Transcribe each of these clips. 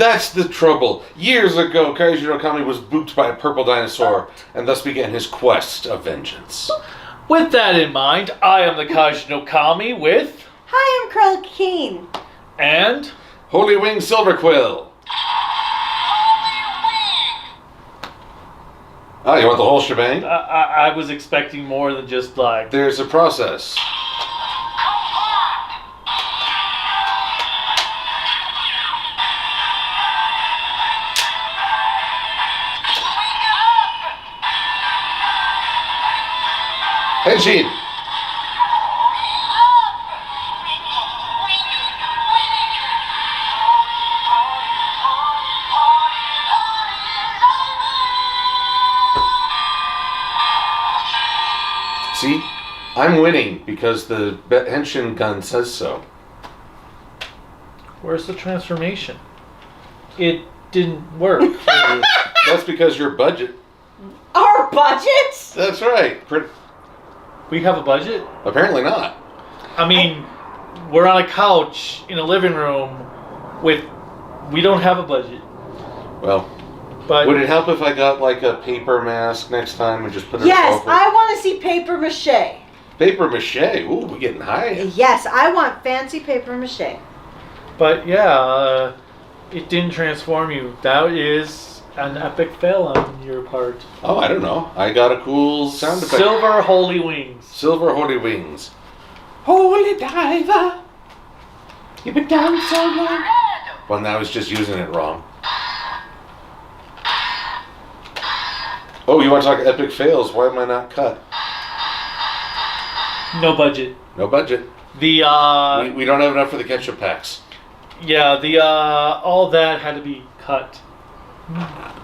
That's the trouble. Years ago, Kaiju no Kami was booped by a purple dinosaur, and thus began his quest of vengeance. With that in mind, I am the Kaiju no Kami with... Hi, I'm Carl Keen. And... Holy Wing Silverquill. Oh, you want the whole shebang? I was expecting more than just like... There's a process. Henshin! See? I'm winning because the Henshin gun says so. Where's the transformation? It didn't work. That's because your budget. Our budget? That's right. We have a budget? Apparently not. I mean, we're on a couch in a living room with... We don't have a budget. Well, but would it help if I got like a paper mask next time and just put it Yes, over? I want to see paper mache. Paper mache? Ooh, we're getting high. Yes, I want fancy paper mache. But yeah, it didn't transform you. That is an epic fail on your part. Oh, I don't know. I got a cool sound effect. Silver Holy Wings. Silver Holy Wings. Holy diver. You've been down so long. Well, now I was just using it wrong. Oh, you want to talk epic fails? Why am I not cut? No budget. No budget. The we don't have enough for the ketchup packs. Yeah, the all that had to be cut.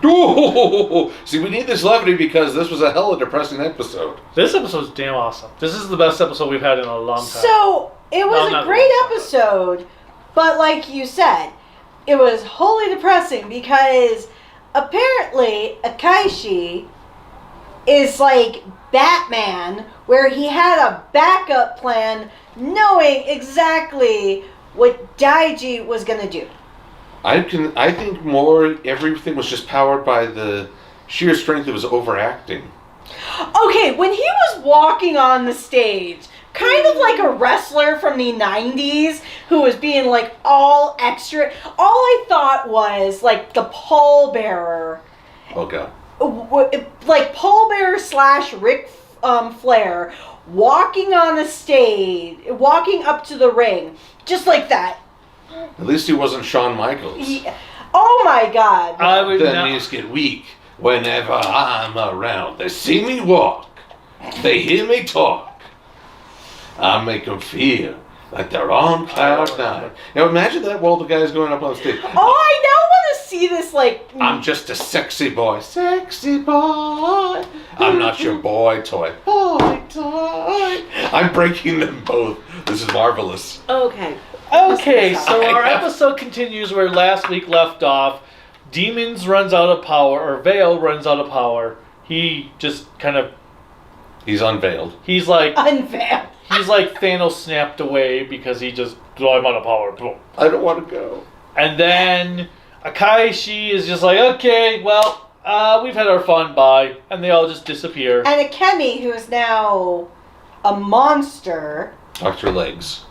Ooh, see, we need this levity because this was a hella depressing episode. This episode's damn awesome. This is the best episode we've had in a long time. So, it was a great episode, but like you said, it was wholly depressing because apparently Akaishi is like Batman, where he had a backup plan knowing exactly what Daiji was going to do. I think more everything was just powered by the sheer strength of his overacting. Okay, when he was walking on the stage, kind of like a wrestler from the 90s who was being like all extra, all I thought was like the pallbearer. Oh god. Like pallbearer / Ric Flair walking on the stage, walking up to the ring, just like that. At least he wasn't Shawn Michaels. Yeah. Oh my god. The knees get weak whenever I'm around. They see me walk. They hear me talk. I make them feel like they're on cloud nine. Now imagine that while the guy's going up on stage. Oh, I now want to see this like... I'm just a sexy boy. Sexy boy. I'm not your boy toy. Boy toy. I'm breaking them both. This is marvelous. Okay. Okay, so our episode continues where last week left off. Demons runs out of power, or Veil runs out of power. He just kind of... He's unveiled. He's like... Unveiled. He's like Thanos snapped away because he just... I'm out of power. Boom. I don't want to go. And then Akaishi is just like, okay, well, we've had our fun, bye. And they all just disappear. And Akemi, who is now a monster... Dr. Legs.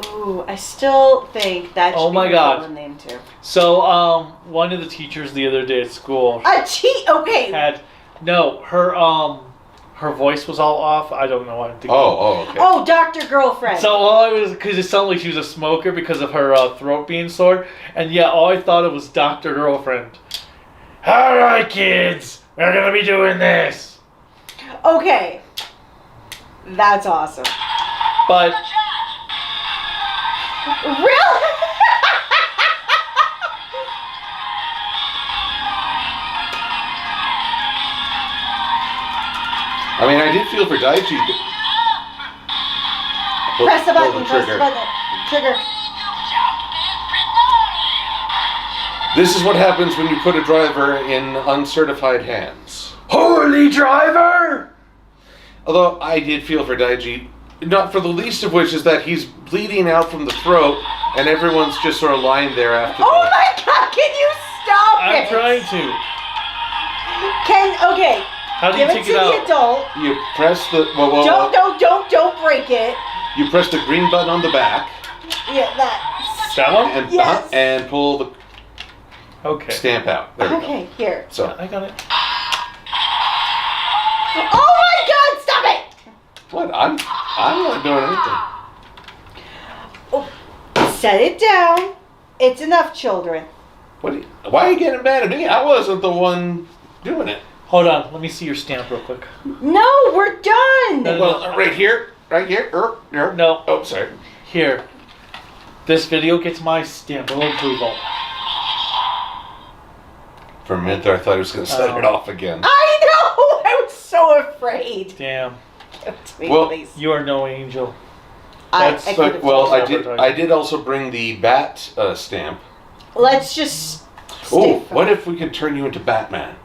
Ooh, I still think that should be God. a name too. So, one of the teachers the other day at school okay. had her voice was all off. I don't know what I'm thinking. Okay. Oh, Dr. Girlfriend. So all I was, because it sounded like she was a smoker because of her throat being sore, and yeah, all I thought it was Dr. Girlfriend. All right, kids, we're gonna be doing this. Okay, that's awesome. But really? I mean, I did feel for Daichi. Press the button, trigger. This is what happens when you put a driver in uncertified hands. holy driver! Although I did feel for Daichi, Not for the least of which is that he's bleeding out from the throat, and everyone's just sort of lying there after. Oh my God! Can you stop I'm it? trying to. Okay. How do you Give take it to it out? the adult. You press the. Don't break it. You press the green button on the back. Yeah, that. That one? And, Yes. and pull the Okay. stamp out. There we go. Okay, here. So. I got it. Oh my God! Stop it! What? I'm not doing anything. Set it down. It's enough, children. Why are you getting mad at me? I wasn't the one doing it. Hold on. Let me see your stamp real quick. No, we're done. No. Well, right here. Here. No. Oh, sorry. Here. This video gets my stamp of approval. For a minute there, I thought I was going to set it off again. I know. I was so afraid. Damn. Give it to me, Well, please. You are no angel. I that's- could've But, well, told I you. did also bring the bat stamp. Let's just. Oh, stay what if we could turn you into Batman?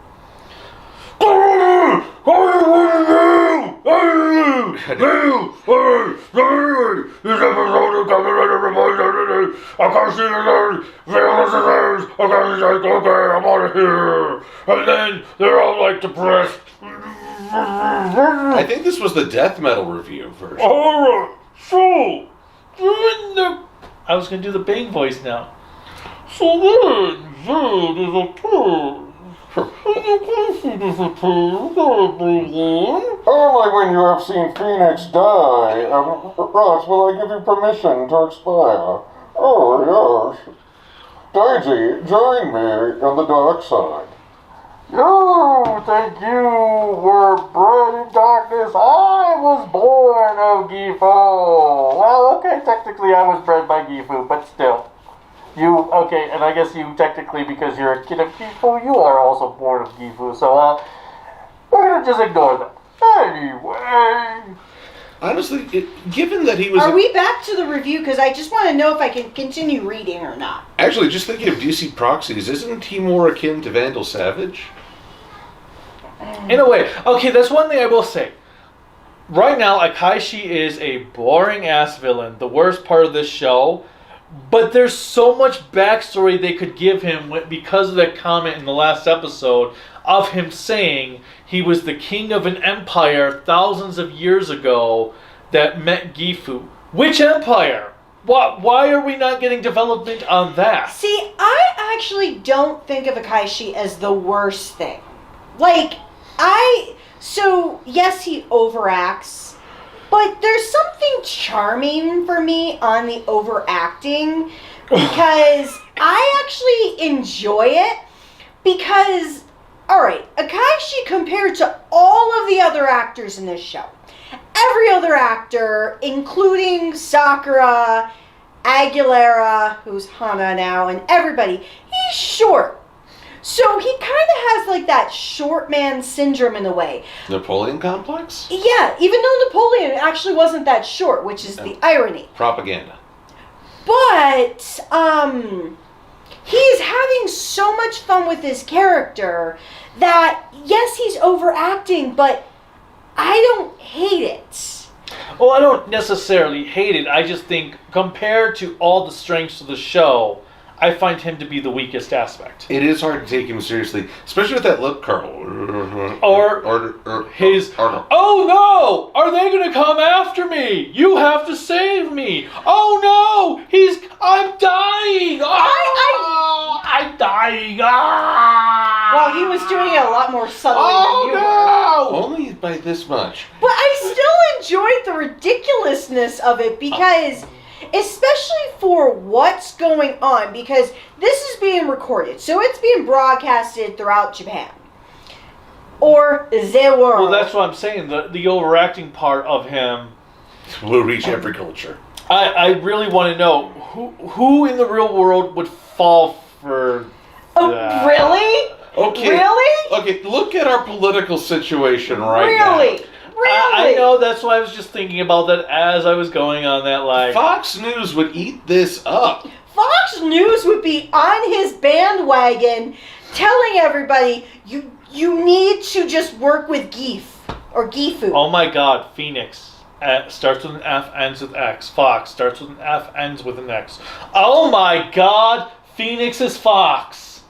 I'm out of here. And then they're all like depressed. I think this was the death metal review version. Alright, so, I was gonna do the Bane voice now. so then, there is a turn. Only when you have seen Phoenix die, Ross, will I give you permission to expire? Oh, yes. Daisy, join me on the dark side. You think you were bred in darkness? I was born of Gifu. Well, okay, technically I was bred by Gifu, but still. Okay, and I guess you technically, because you're a kid of Gifu, you are also born of Gifu, so, we're gonna just ignore that. Anyway. Honestly, given that he was... Are we back to the review? Because I just want to know if I can continue reading or not. Actually, just thinking of DC Proxies, isn't he more akin to Vandal Savage? In a way. Okay, that's one thing I will say. Right now, Akaishi is a boring-ass villain. The worst part of this show. But there's so much backstory they could give him because of that comment in the last episode of him saying he was the king of an empire thousands of years ago that met Gifu. Which empire? Why are we not getting development on that? See, I actually don't think of Akaishi as the worst thing. So yes, he overacts, but there's something charming for me on the overacting because I actually enjoy it because, alright, Akaishi compared to all of the other actors in this show, every other actor, including Sakura, Aguilera, who's Hana now, and everybody, he's short. So he kind of has like that short man syndrome in a way. Napoleon complex? Yeah, even though Napoleon actually wasn't that short, which is the irony. Propaganda. But he's having so much fun with his character that, yes, he's overacting, but I don't hate it. Well, I don't necessarily hate it. I just think compared to all the strengths of the show, I find him to be the weakest aspect. It is hard to take him seriously, especially with that lip curl. Or his, oh no! Are they gonna come after me? You have to save me! Oh no! I'm dying! I'm dying! Well, he was doing it a lot more subtly than you were. Only by this much. But I still enjoyed the ridiculousness of it because... especially for what's going on, because this is being recorded, so it's being broadcasted throughout Japan. Or the world. Well, that's what I'm saying. The overacting part of him will reach every culture. I really want to know who in the real world would fall for that. Really? Okay. Really? Okay, look at our political situation now. Really? I know, that's why I was just thinking about that as I was going on that line. Fox News would eat this up. Fox News would be on his bandwagon telling everybody, you need to just work with Gifu. Oh my god, Phoenix. starts with an F, ends with X. Fox starts with an F, ends with an X. Oh my God! Phoenix is Fox.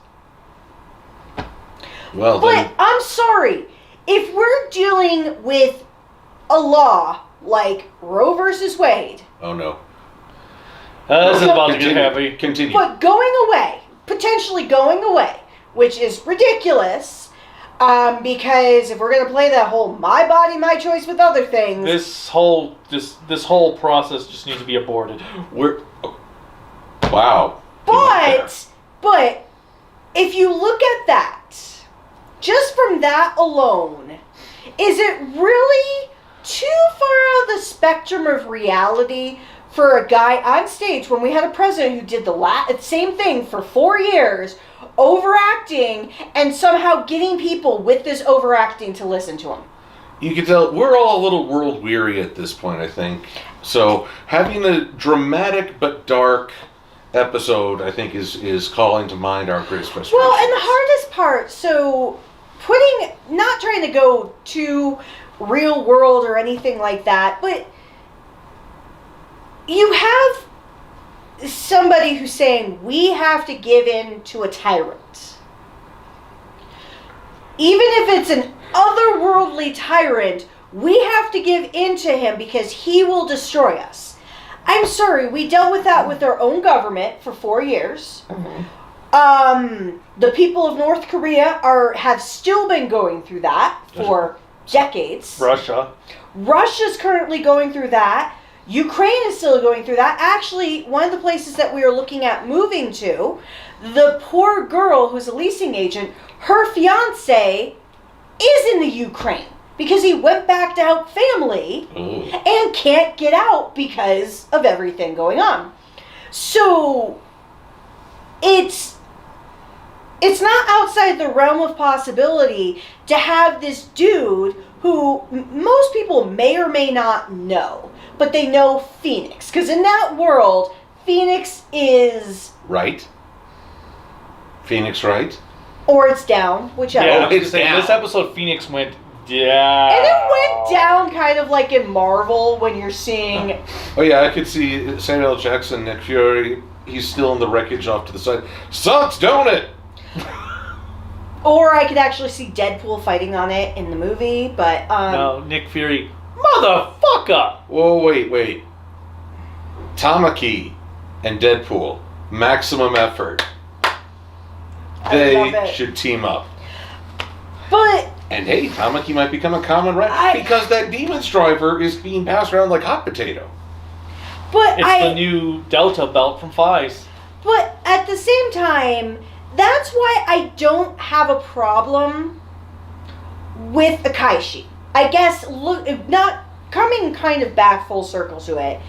Well, But then, I'm sorry. If we're dealing with a law like Roe versus Wade, oh no. This is about to get Continue. heavy. Continue. but going away, potentially going away, which is ridiculous, because if we're going to play that whole my body, my choice with other things, This whole process just needs to be aborted. Wow. You went there. but if you look at that, just from that alone, is it really too far out of the spectrum of reality for a guy on stage when we had a president who did the same thing for 4 years, overacting and somehow getting people with this overacting to listen to him? You can tell we're all a little world weary at this point, I think. So having a dramatic but dark episode, I think, is calling to mind our greatest frustrations. Well, and the hardest part, so not trying to go too real world or anything like that, but you have somebody who's saying we have to give in to a tyrant. Even if it's an otherworldly tyrant, we have to give in to him because he will destroy us. I'm sorry, we dealt with that with our own government for 4 years. The people of North Korea have still been going through that for decades. Russia's currently going through that. Ukraine is still going through that. Actually, one of the places that we are looking at moving to, the poor girl who's a leasing agent, her fiance is in the Ukraine because he went back to help family and can't get out because of everything going on. So it's not outside the realm of possibility to have this dude who most people may or may not know, but they know Phoenix. Because in that world, Phoenix is... Right? Phoenix, right? Or it's down, whichever. Yeah, it's down. this episode, Phoenix went down. And it went down kind of like in Marvel when you're seeing... Oh yeah, I could see Samuel L. Jackson, Nick Fury. He's still in the wreckage off to the side. Sucks, don't it? Or I could actually see Deadpool fighting on it in the movie, but... No, Nick Fury. Motherfucker! Whoa, wait. Tamaki and Deadpool. Maximum effort. They should team up. But... And hey, Tamaki might become a Kamen Rider because that Demon's Driver is being passed around like hot potato. But it's the new Delta belt from Fies. But at the same time, that's why I don't have a problem with Akaishi. I guess, not coming kind of back full circle to it,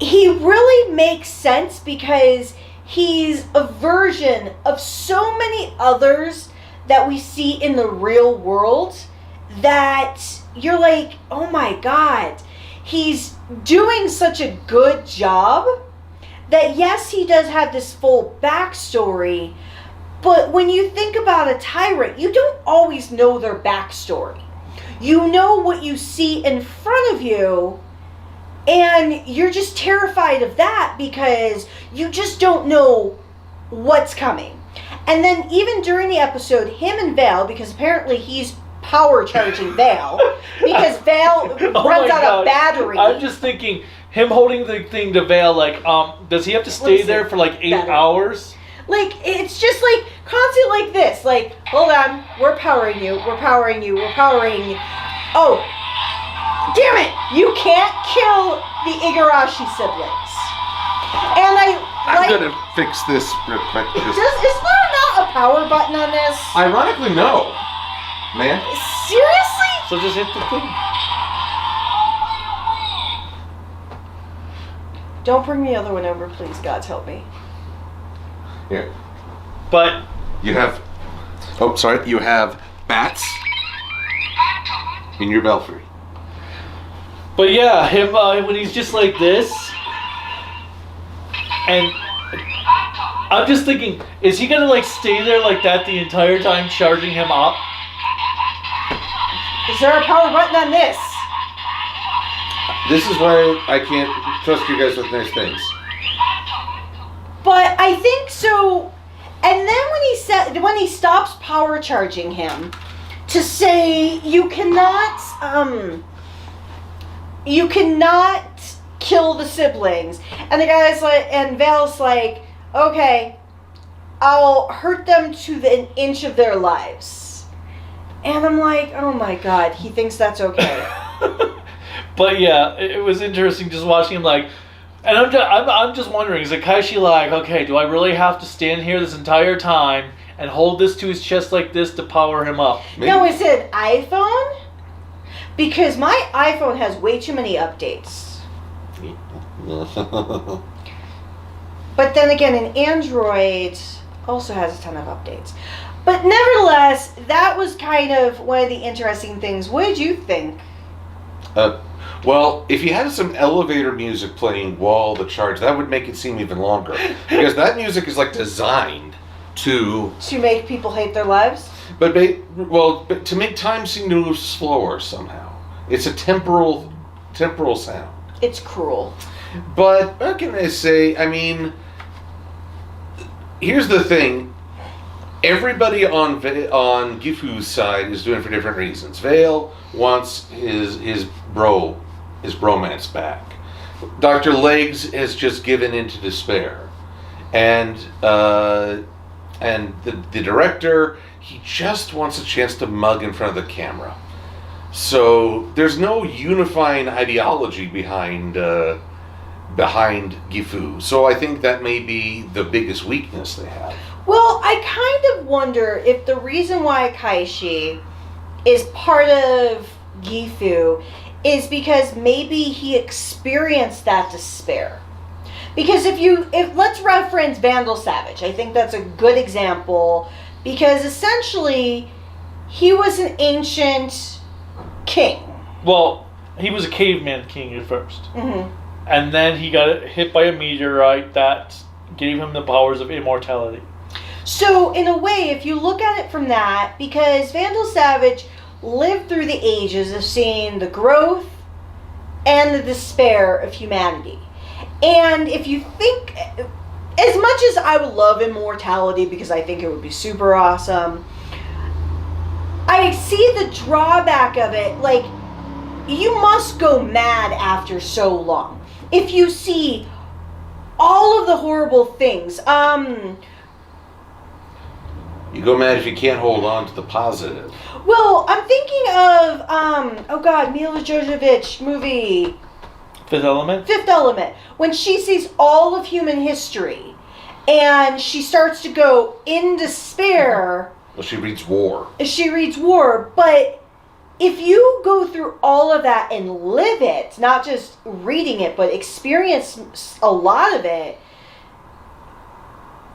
he really makes sense because he's a version of so many others that we see in the real world that you're like, oh my God, he's doing such a good job that yes, he does have this full backstory, but when you think about a tyrant, you don't always know their backstory. You know what you see in front of you, and you're just terrified of that because you just don't know what's coming. And then even during the episode, him and Vale, because apparently he's power charging Vale, because Vale runs out of battery. I'm just thinking, him holding the thing to Vale, like, does he have to stay there for like 8 hours? Like, it's just like constant like this. Like, hold on, we're powering you, we're powering you, we're powering. Oh, damn it! You can't kill the Igarashi siblings. And I'm gonna fix this real quick. Is there not a power button on this? Ironically, no. Man. Seriously? So just hit the thing. Don't bring the other one over, please. God's help me. Here. But You have... Oh, sorry. You have bats in your belfry. But yeah, him when he's just like this, and I'm just thinking, is he gonna like stay there like that the entire time, charging him up? Is there a power button on this? This is why I can't trust you guys with nice things. But I think so. And then when he stops power charging him, to say you cannot kill the siblings, and the guy's like, and Val's like, okay, I'll hurt them to an inch of their lives, and I'm like, oh my god, he thinks that's okay. But yeah, it was interesting just watching him like. And I'm just wondering, is Akaishi like, okay, do I really have to stand here this entire time and hold this to his chest like this to power him up? Maybe. No, is it iPhone? Because my iPhone has way too many updates. But then again, an Android also has a ton of updates. But nevertheless, that was kind of one of the interesting things. What did you think? Well, if you had some elevator music playing while the charge, that would make it seem even longer. Because that music is like designed to make people hate their lives? But to make time seem to move slower somehow. It's a temporal sound. It's cruel. But what can I say? I mean, here's the thing. Everybody on Gifu's side is doing it for different reasons. Vale wants his bromance back. Dr. Legs has just given into despair. And the director, he just wants a chance to mug in front of the camera. So there's no unifying ideology behind Gifu. So I think that may be the biggest weakness they have. Well, I kind of wonder if the reason why Kaishi is part of Gifu is because maybe he experienced that despair. Because if let's reference Vandal Savage, I think that's a good example, because essentially he was an ancient king. Well, he was a caveman king at first. Mm-hmm. And then he got hit by a meteorite that gave him the powers of immortality. So, in a way, if you look at it from that, because Vandal Savage lived through the ages of seeing the growth and the despair of humanity. And if you think, as much as I would love immortality because I think it would be super awesome, I see the drawback of it. Like, you must go mad after so long. If you see all of the horrible things, you go mad if you can't hold on to the positive. Well, I'm thinking of, Mila Jovovich movie. Fifth Element? Fifth Element. When she sees all of human history and she starts to go in despair. Well, she reads War. But if you go through all of that and live it, not just reading it, but experience a lot of it,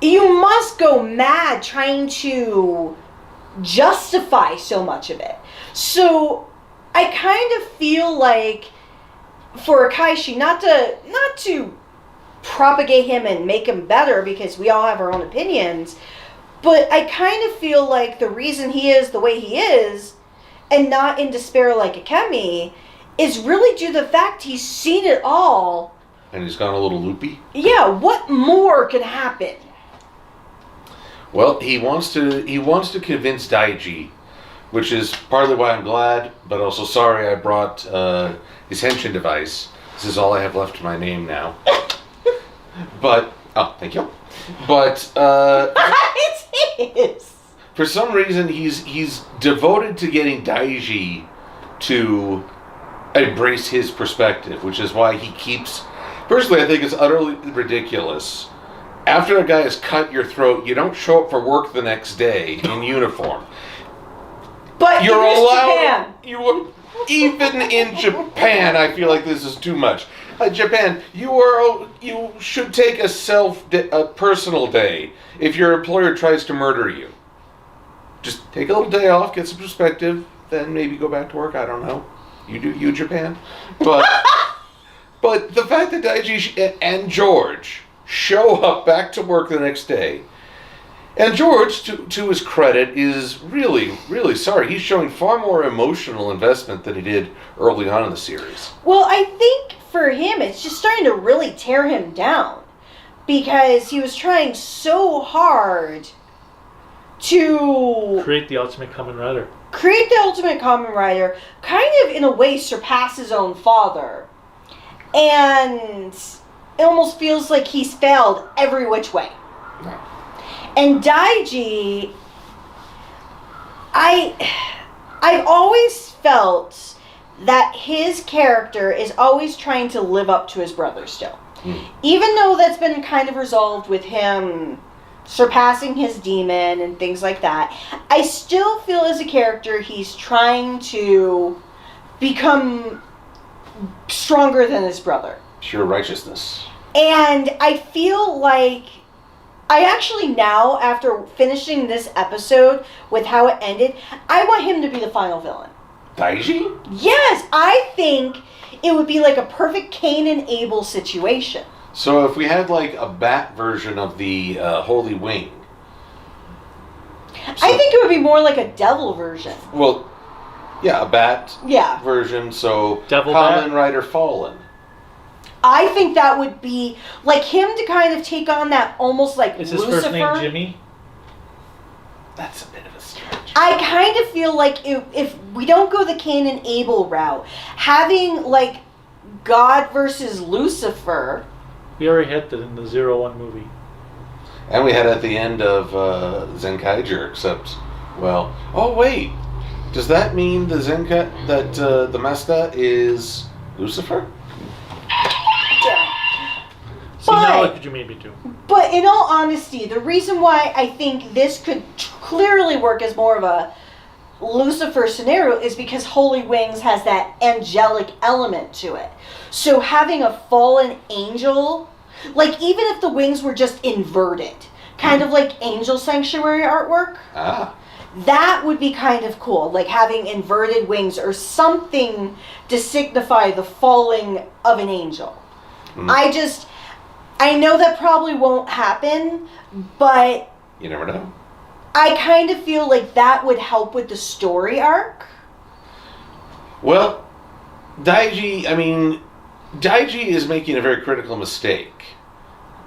you must go mad trying to justify so much of it. So I kind of feel like for Akaishi, not to propagate him and make him better, because we all have our own opinions, but I kind of feel like the reason he is the way he is and not in despair like Akemi is really due to the fact he's seen it all. And he's gone a little loopy? Yeah, what more can happen? Well, he wants to convince Daiji, which is partly why I'm glad, but also sorry I brought his henshin device. This is all I have left to my name now. But, thank you. But, It's his! For some reason, he's devoted to getting Daiji to embrace his perspective, which is why he keeps... Personally, I think it's utterly ridiculous. After a guy has cut your throat, you don't show up for work the next day in uniform. But You're allowed... Japan. Even in Japan, I feel like this is too much. Japan, you should take a personal day if your employer tries to murder you. Just take a little day off, get some perspective, then maybe go back to work. I don't know. You do you, Japan. But the fact that Daiji and George show up back to work the next day, And George, to his credit, is really, really sorry. He's showing far more emotional investment than he did early on in the series. Well, I think for him, it's just starting to really tear him down. Because he was trying so hard to create the ultimate Kamen Rider. Kind of in a way surpass his own father. And it almost feels like he's failed every which way. And Daiji, I've always felt that his character is always trying to live up to his brother still. Even though that's been kind of resolved with him surpassing his demon and things like that, I still feel as a character he's trying to become stronger than his brother. Pure righteousness. And I feel like I actually now, after finishing this episode with how it ended, I want him to be the final villain. Daiji? Yes, I think it would be like a perfect Cain and Abel situation. So if we had like a bat version of the Holy Wing. I think it would be more like a devil version. Well, yeah, a bat version, so Devil Kamen Bat? Rider Fallen. I think that would be like him to kind of take on that almost like Is his Lucifer. first name Jimmy? That's a bit of a stretch. I kind of feel like if we don't go the Cain and Abel route, having like God versus Lucifer. We already had that in the 0-1 movie. And we had at the end of Zenkaiger, except, well, oh wait, does that mean the that the mascot is Lucifer? See, now what could you maybe do? But in all honesty, the reason why I think this could clearly work as more of a Lucifer scenario is because Holy Wings has that angelic element to it. So having a fallen angel, like even if the wings were just inverted, kind of like Angel Sanctuary artwork, that would be kind of cool. Like having inverted wings or something to signify the falling of an angel. I know that probably won't happen, but You never know. I kind of feel like that would help with the story arc. Well, Daiji is making a very critical mistake.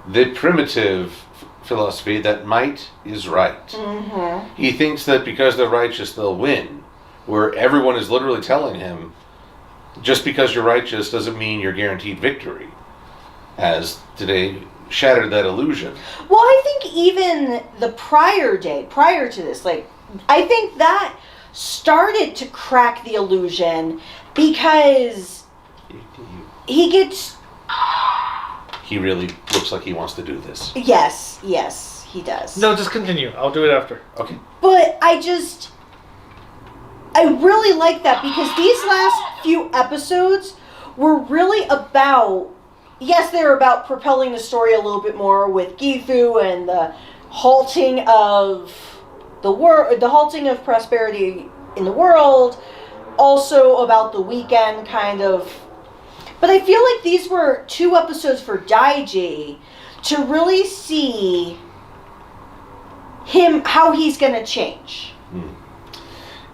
The primitive philosophy that might is right. Mm-hmm. He thinks that because they're righteous, they'll win. Where everyone is literally telling him, just because you're righteous doesn't mean you're guaranteed victory. As today shattered that illusion. Well, I think even the prior to this, like, I think that started to crack the illusion because he gets... He really looks like he wants to do this. Yes, he does. No, just continue. I'll do it after. Okay. But I really like that because these last few episodes were really about... Yes, they were about propelling the story a little bit more with Gifu and the halting of the halting of prosperity in the world. Also about the weekend, kind of. But I feel like these were 2 episodes for Daiji to really see him, how he's going to change.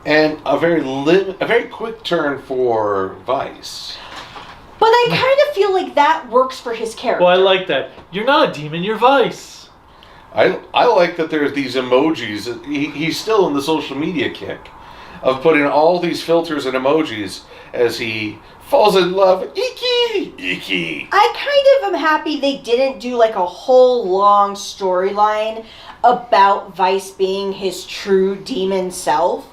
And a very quick turn for Vice. But I kind of feel like that works for his character. Well, I like that. You're not a demon, you're Vice. I like that there's these emojis. He's still in the social media kick of putting all these filters and emojis as he falls in love. Iki! I kind of am happy they didn't do like a whole long storyline about Vice being his true demon self.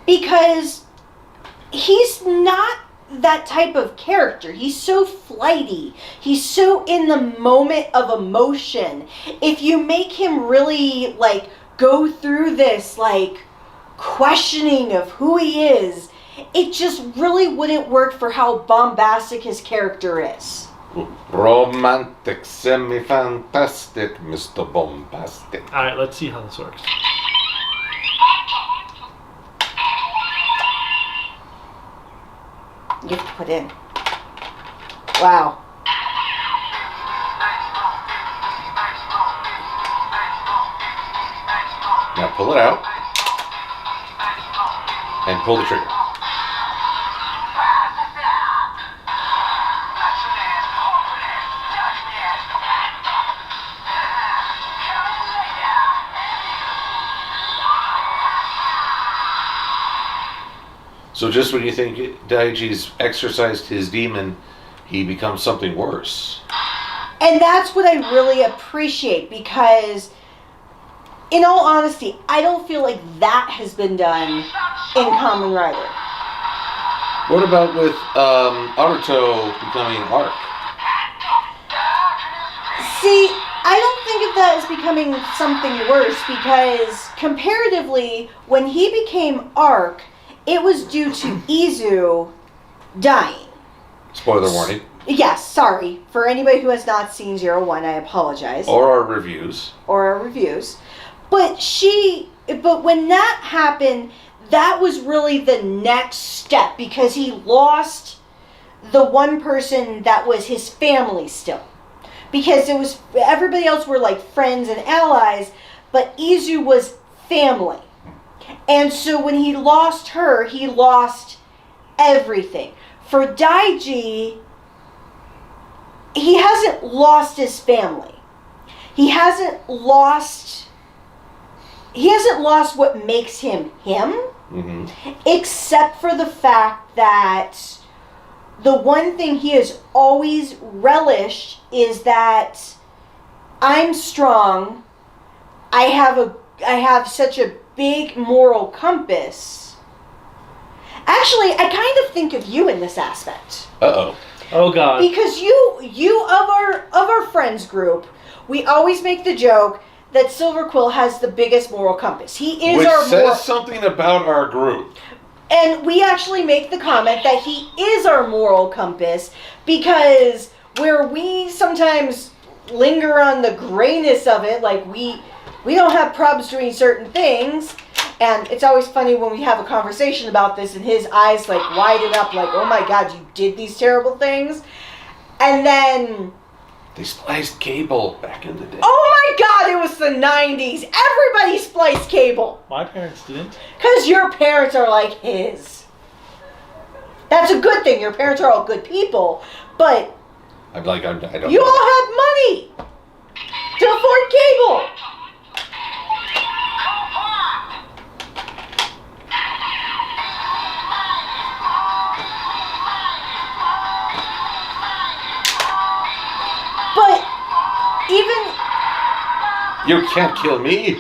Because he's not that type of character. He's so flighty. He's so in the moment of emotion. If you make him really like go through this like questioning of who he is, it just really wouldn't work for how bombastic his character is. Romantic, semi-fantastic, Mr. Bombastic. Alright, let's see how this works. You have to put in. Wow. Now pull it out. And pull the trigger. So just when you think Daiji's exorcised his demon, he becomes something worse. And that's what I really appreciate, because in all honesty, I don't feel like that has been done in Kamen Rider. What about with Aruto becoming Arc? See, I don't think of that as becoming something worse, because comparatively, when he became Arc, it was due to Izu dying. Spoiler warning. Yes, sorry. For anybody who has not seen 01, I apologize. Or our reviews. But when that happened, that was really the next step, because he lost the one person that was his family still. Because it was, everybody else were like friends and allies, but Izu was family. And so when he lost her, he lost everything. For Daiji, he hasn't lost his family. He hasn't lost what makes him him, except for the fact that the one thing he has always relished is that I'm strong. I have such a big moral compass. Actually, I kind of think of you in this aspect. Uh-oh. Oh God. Because you of our friends group, we always make the joke that Silver Quill has the biggest moral compass. He is Which says something about our group. And we actually make the comment that he is our moral compass, because where we sometimes linger on the grayness of it, like we don't have problems doing certain things, and it's always funny when we have a conversation about this and his eyes like widen up like, oh my God, you did these terrible things. And then they spliced cable back in the day. Oh my God, it was the 90s. Everybody spliced cable. My parents didn't. Because your parents are like his. That's a good thing. Your parents are all good people. But I don't you all have money to afford cable. But even... You can't kill me.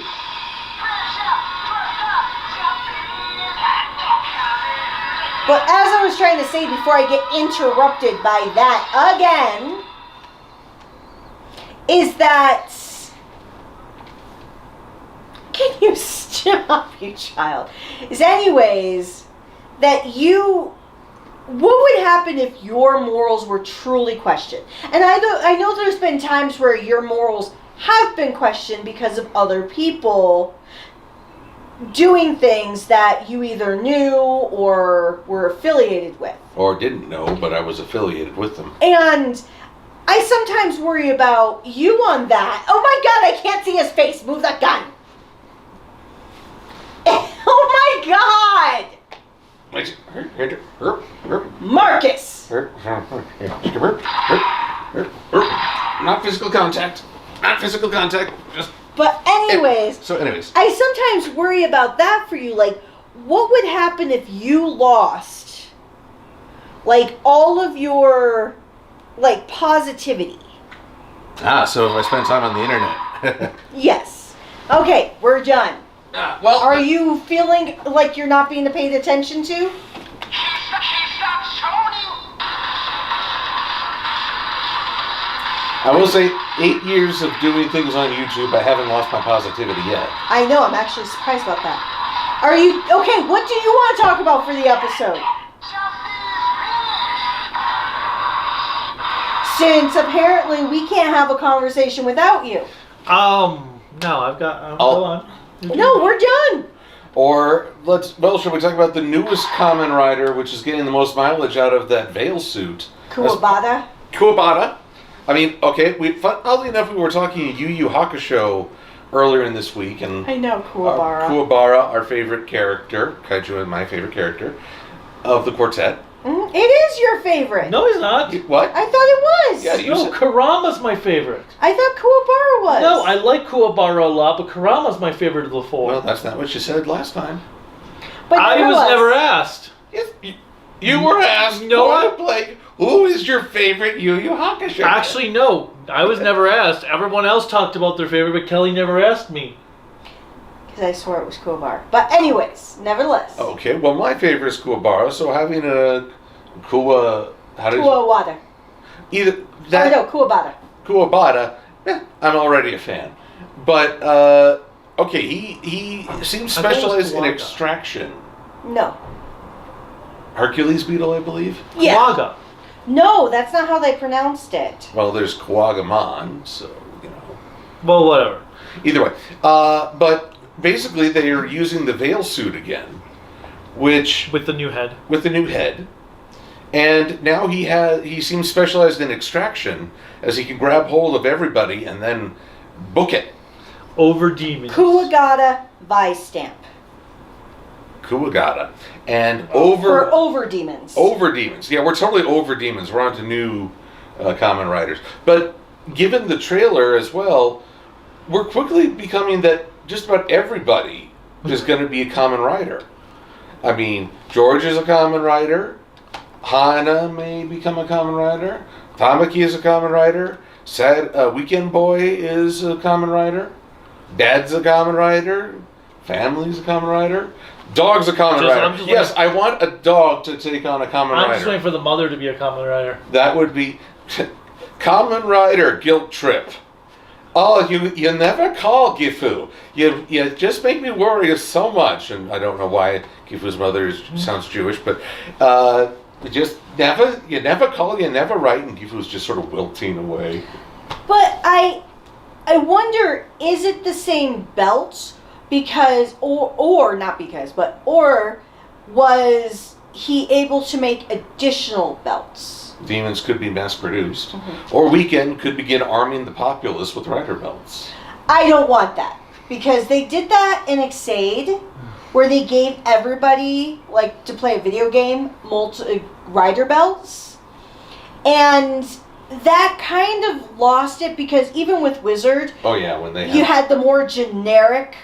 But as I was trying to say before I get interrupted by that again, is that... Can you stop, you child? Is anyways, that you... What would happen if your morals were truly questioned? And I know there's been times where your morals have been questioned because of other people doing things that you either knew or were affiliated with. Or didn't know, but I was affiliated with them. And I sometimes worry about you on that. Oh my God, I can't see his face. Move that gun. Oh my God. Marcus! Not physical contact. Not physical contact. Just. But anyways. So anyways. I sometimes worry about that for you. Like, what would happen if you lost, like, all of your, like, positivity? So if I spend time on the internet. Yes. Okay, we're done. Well, are you feeling like you're not being paid attention to? I will say 8 years of doing things on YouTube, I haven't lost my positivity yet. I know, I'm actually surprised about that. Are you, okay, what do you want to talk about for the episode? Since apparently we can't have a conversation without you. No, I've got, go on. No, we're done. Or, should we talk about the newest Kamen Rider, which is getting the most mileage out of that veil suit? Kuwabata. Kuwabata. I mean, okay, oddly enough, we were talking Yu Yu Hakusho earlier in this week, and I know, Kuwabara. Kuwabara, our favorite character, kaiju is my favorite character of the quartet. It is your favorite. No, he's not. What? I thought it was. Yeah, you No, said- Kurama's my favorite. I thought Kuwabara was. No, I like Kuwabara a lot, but Kurama's my favorite of the four. Well, that's not what you said last time. But I was never asked. Yes, you were asked. No, I- Who is your favorite Yu Yu Hakusho? Actually, no. I was never asked. Everyone else talked about their favorite, but Kelly never asked me. Because I swore it was Kuwabara. But anyways, nevertheless. Okay, well, my favorite is Kuwabara, so having a Kuwawada. either that No, Kuwabara. Kuwabara, I'm already a fan. But okay, he seems I thought it was specialized in Kuwaga. extraction. No. Hercules beetle, I believe. Yeah. Kuwaga. No, that's not how they pronounced it. Well, there's Kuwagamon, so you know. Well, whatever. Either way, but basically they are using the Veil suit again, which With the new head. with the new head, and now he seems specialized in extraction, as he can grab hold of everybody and then book it. Over demons. Kuwagata Vice Stamp. Kuwagata. And For over demons. over demons. Yeah, we're totally over demons. We're on to new Kamen Riders. But given the trailer as well, we're quickly becoming that just about everybody is going to be a Kamen Rider. I mean, George is a Kamen Rider. Hana may become a Kamen Rider. Tamaki is a Kamen Rider. Weekend Boy is a Kamen Rider. Dad's a Kamen Rider. Family's a Kamen Rider. Dog's a Kamen I'm Rider. just Yes, I want a dog to take on a Kamen I'm Rider. just waiting for the mother to be a Kamen Rider. That would be Kamen Rider guilt trip. Oh, you never call Gifu. You just make me worry so much, and I don't know why Gifu's mother sounds Jewish, but you never call, you never write, and Gifu's just sort of wilting away. But I wonder, is it the same belts? Because, or not because, but, or was he able to make additional belts? Demons could be mass-produced. Or Weekend could begin arming the populace with rider belts. I don't want that. Because they did that in Exade, where they gave everybody, like, to play a video game, rider belts. And that kind of lost it, because even with Wizard, Oh yeah, when they you had the more generic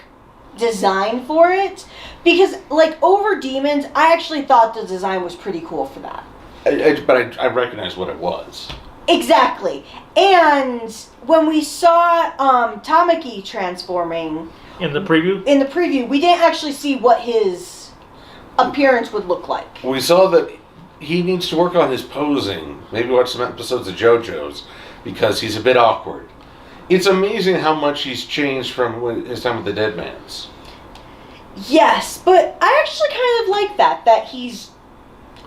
design for it. Because, like, over Demons, I actually thought the design was pretty cool for that. But I recognize what it was. Exactly. And when we saw Tamaki transforming In the preview? we didn't actually see what his appearance would look like. We saw that he needs to work on his posing. Maybe watch some episodes of JoJo's, because he's a bit awkward. It's amazing how much he's changed from his time with the Deadmans. Yes, but I actually kind of like that he's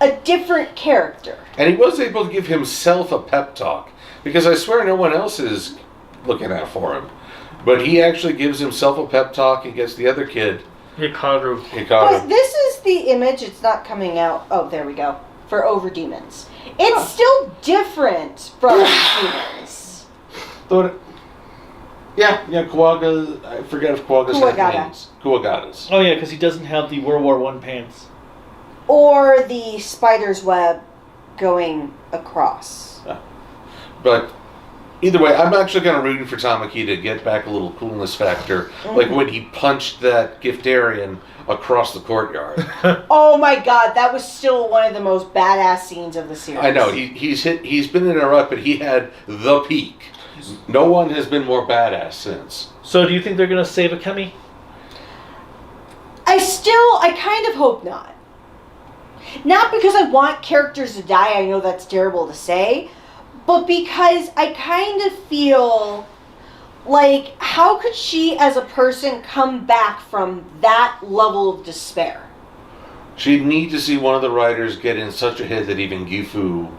a different character. And he was able to give himself a pep talk, because I swear no one else is looking out for him. But he actually gives himself a pep talk against the other kid, Hikaru. But this is the image, it's not coming out. Oh, there we go. For Over Demons. It's still different from Demons. Yeah, Kuwaga. I forget if Kuwaga's had Kuwagata. names. Kuwagatas. Oh yeah, because he doesn't have the World War I pants. Or the spider's web going across. But either way, I'm actually kind of rooting for Tamaki to get back a little coolness factor, like when he punched that Giftarian across the courtyard. Oh my god, that was still one of the most badass scenes of the series. I know he's been in a rut, but he had the peak. No one has been more badass since. So do you think they're going to save Akemi? I kind of hope not. Not because I want characters to die, I know that's terrible to say, but because I kind of feel like, how could she as a person come back from that level of despair? She'd need to see one of the riders get in such a hit that even Gifu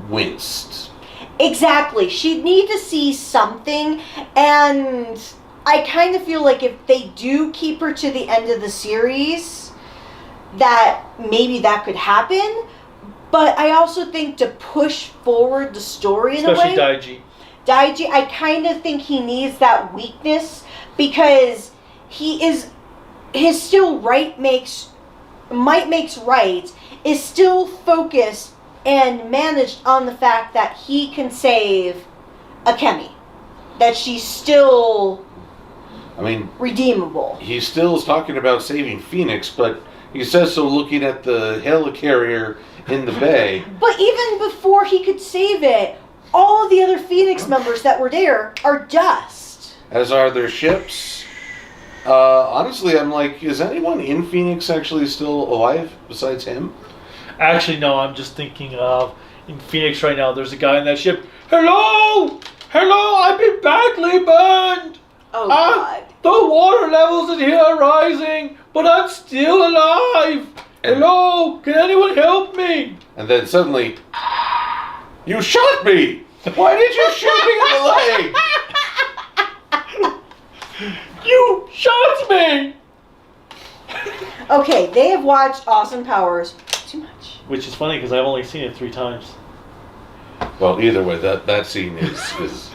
winced. Exactly. She'd need to see something, and I kind of feel like if they do keep her to the end of the series, that maybe that could happen. But I also think to push forward the story in a way. Especially Daiji. Daiji, I kind of think he needs that weakness, because his still right makes right is still focused and managed on the fact that he can save Akemi. That she's still redeemable. He still is talking about saving Phoenix, but he says so looking at the helicarrier in the bay. But even before he could save it, all of the other Phoenix members that were there are dust. As are their ships. Honestly, I'm like, is anyone in Phoenix actually still alive besides him? Actually, no, I'm just thinking of, in Phoenix right now, there's a guy in that ship. Hello! Hello, I've been badly burned! Oh, God. The water levels in here are rising, but I'm still alive! Hello, can anyone help me? And then suddenly, you shot me! Why did you shoot me in the leg? You shot me! Okay, they have watched Austin Powers too much. Which is funny because I've only seen it 3 times. Well, either way, that scene is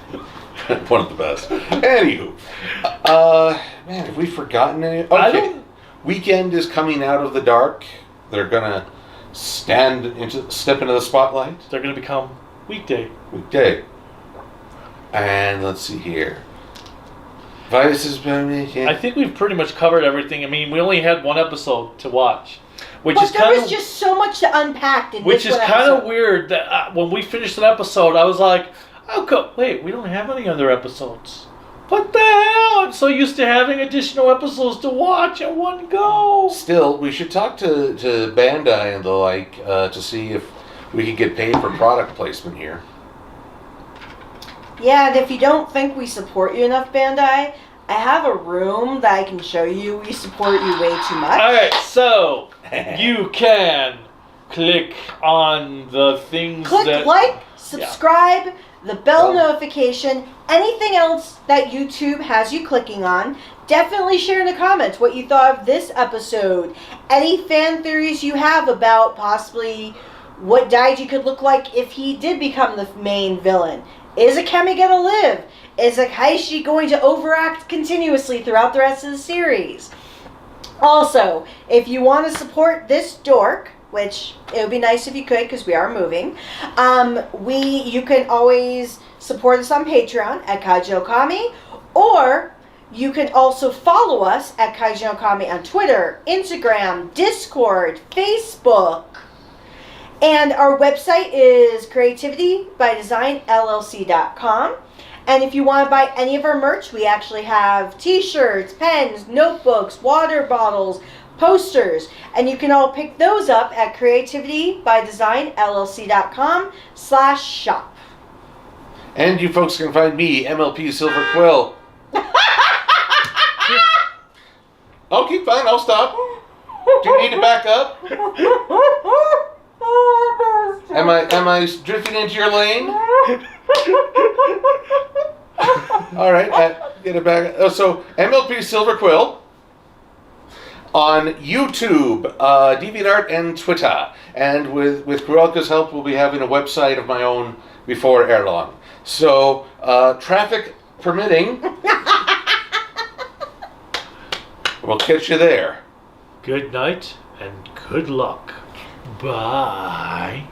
one of the best. Anywho, man, have we forgotten any? Okay, Weekend is coming out of the dark. They're gonna step into the spotlight. They're gonna become Weekday. And let's see here. Vice is I think we've pretty much covered everything. I mean, we only had 1 episode to watch. But there was just so much to unpack in which this is kind of weird that when we finished an episode, I was like, wait, we don't have any other episodes. What the hell? I'm so used to having additional episodes to watch at one go. Still, we should talk to Bandai and the like to see if we can get paid for product placement here. Yeah, and if you don't think we support you enough, Bandai, I have a room that I can show you. We support you way too much. Alright, so you can click on the things Click like, subscribe, the bell notification, anything else that YouTube has you clicking on. Definitely share in the comments what you thought of this episode. Any fan theories you have about possibly what Daiji could look like if he did become the main villain. Is Akemi gonna live? Is Akaishi going to overact continuously throughout the rest of the series? Also, if you want to support this dork, which it would be nice if you could because we are moving, you can always support us on Patreon at Kaiju Okami, or you can also follow us at Kaiju Okami on Twitter, Instagram, Discord, Facebook. And our website is creativitybydesignllc.com. And if you want to buy any of our merch, we actually have t-shirts, pens, notebooks, water bottles, posters. And you can all pick those up at creativitybydesignllc.com/shop. And you folks can find me, MLP Silver Quill. Okay, fine, I'll stop. Do you need to back up? Am I drifting into your lane? All right, get it back. So MLP Silver Quill on YouTube, DeviantArt, and Twitter. And with Kurelka's help, we'll be having a website of my own before ere long. So traffic permitting, we'll catch you there. Good night and good luck. Bye.